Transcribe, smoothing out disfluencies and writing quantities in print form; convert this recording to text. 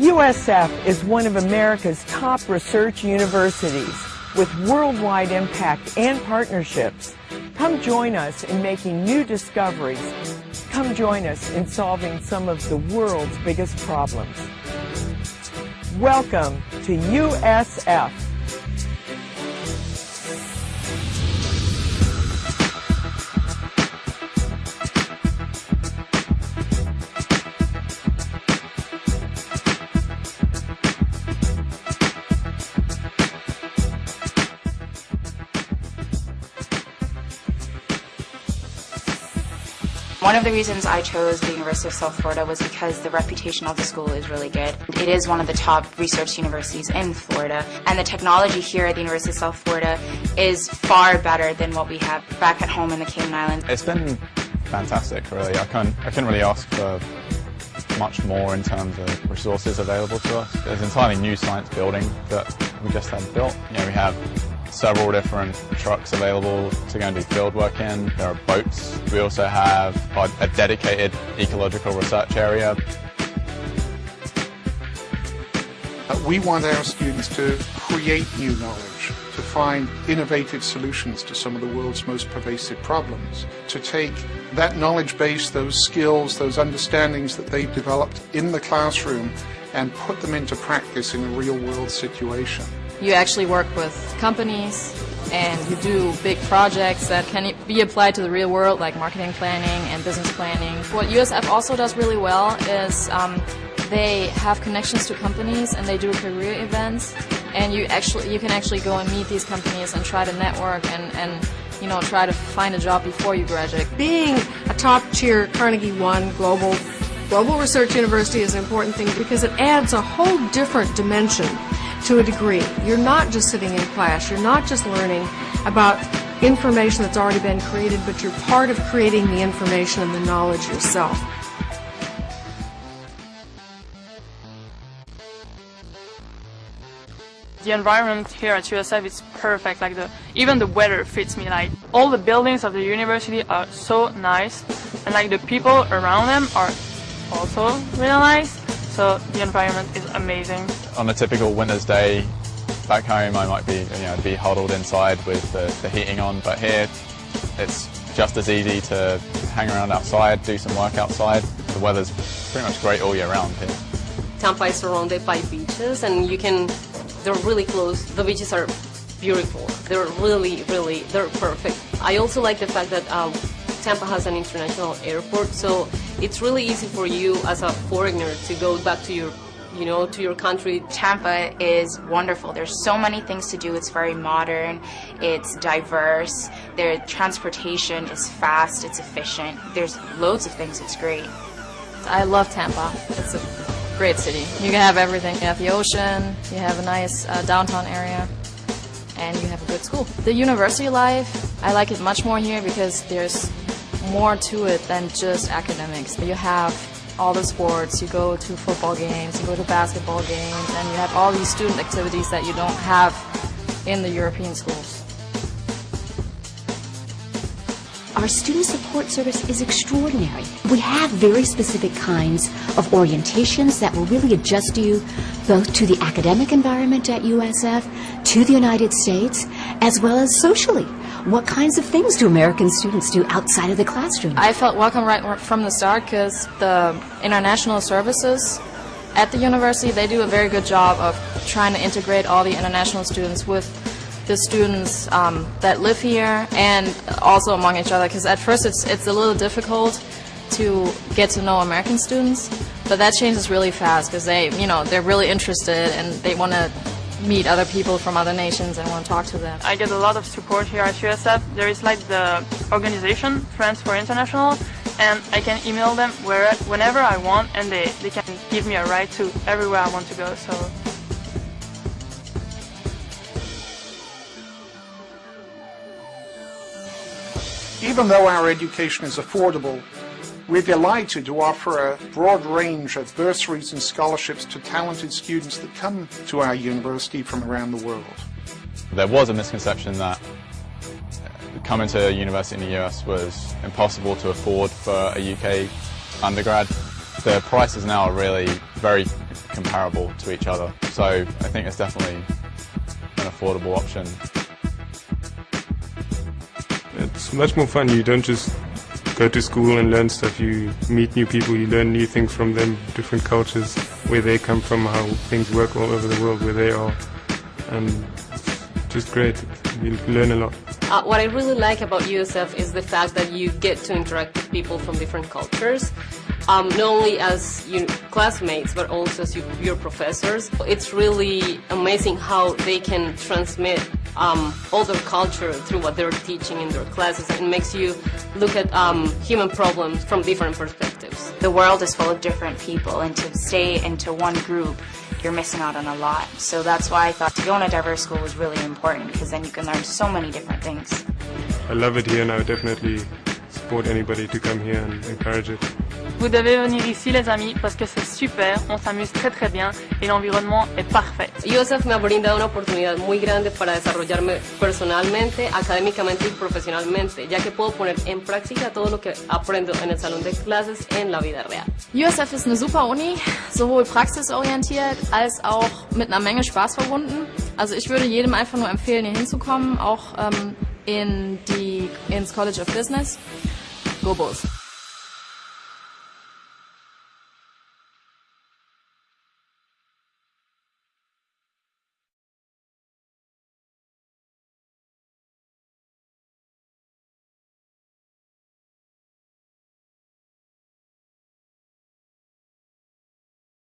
USF is one of America's top research universities with worldwide impact and partnerships. Come join us in making new discoveries. Come join us in solving some of the world's biggest problems. Welcome to USF. One of the reasons I chose the University of South Florida was because the reputation of the school is really good. It is one of the top research universities in Florida, and the technology here at the University of South Florida is far better than what we have back at home in the Cayman Islands. It's been fantastic, really. I couldn't really ask for much more in terms of resources available to us. There's an entirely new science building that we just had built. We have several different trucks available to go and do field work in. There are boats. We also have a dedicated ecological research area. We want our students to create new knowledge, to find innovative solutions to some of the world's most pervasive problems, to take that knowledge base, those skills, those understandings that they've developed in the classroom and put them into practice in a real-world situation. You actually work with companies and you do big projects that can be applied to the real world, like marketing planning and business planning. What USF also does really well is they have connections to companies and they do career events, and you can actually go and meet these companies and try to network and try to find a job before you graduate. Being a top-tier Carnegie One global research university is an important thing because it adds a whole different dimension to a degree. You're not just sitting in class, you're not just learning about information that's already been created, but you're part of creating the information and the knowledge yourself. The environment here at USF is perfect. Even the weather fits me. All the buildings of the university are so nice, and the people around them are also really nice. So the environment is amazing. On a typical winter's day back home, I might be huddled inside with the heating on, but here it's just as easy to hang around outside, do some work outside. The weather's pretty much great all year round here. Tampa is surrounded by beaches, and they're really close. The beaches are beautiful. They're they're perfect. I also like the fact that Tampa has an international airport, so it's really easy for you as a foreigner to go back to your country. Tampa is wonderful. There's so many things to do. It's very modern, it's diverse, their transportation is fast, it's efficient. There's loads of things. It's great. I love Tampa. It's a great city. You can have everything. You have the ocean, you have a nice downtown area, and you have a good school. The university life, I like it much more here because there's more to it than just academics. You have all the sports, you go to football games, you go to basketball games, and you have all these student activities that you don't have in the European schools. Our student support service is extraordinary. We have very specific kinds of orientations that will really adjust you both to the academic environment at USF, to the United States, as well as socially. What kinds of things do American students do outside of the classroom? I felt welcome right from the start because the international services at the university, they do a very good job of trying to integrate all the international students with the students that live here and also among each other, because at first it's a little difficult to get to know American students, but that changes really fast because they're really interested and they want to meet other people from other nations and want to talk to them. I get a lot of support here at USF. There is the organization Friends for International, and I can email them whenever I want, and they can give me a ride to everywhere I want to go. So even though our education is affordable, we're delighted to offer a broad range of bursaries and scholarships to talented students that come to our university from around the world. There was a misconception that coming to a university in the US was impossible to afford for a UK undergrad. The prices now are really very comparable to each other. So I think it's definitely an affordable option. It's much more fun. You don't just go to school and learn stuff. You meet new people, you learn new things from them, different cultures, where they come from, how things work all over the world, where they are. And it's just great. You learn a lot. What I really like about USF is the fact that you get to interact with people from different cultures, not only as your classmates, but also as your professors. It's really amazing how they can transmit all their culture through what they're teaching in their classes, and it makes you look at human problems from different perspectives. The world is full of different people, and to stay into one group, you're missing out on a lot. So that's why I thought to go in a diverse school was really important, because then you can learn so many different things. I love it here and I would definitely support anybody to come here and encourage it. Vous devez venir ici, les amis, parce que c'est super, on s'amuse très très bien et l'environnement est parfait. USF me ha brindado una oportunidad muy grande para desarrollarme personalmente, académicamente y profesionalmente, ya que puedo poner en práctica todo lo que aprendo en el salón de clases en la vida real. USF ist eine super Uni, sowohl praxisorientiert als auch mit einer Menge Spaß verbunden. Also ich würde jedem einfach nur empfehlen, hier hinzukommen, auch ins College of Business. Go Bulls!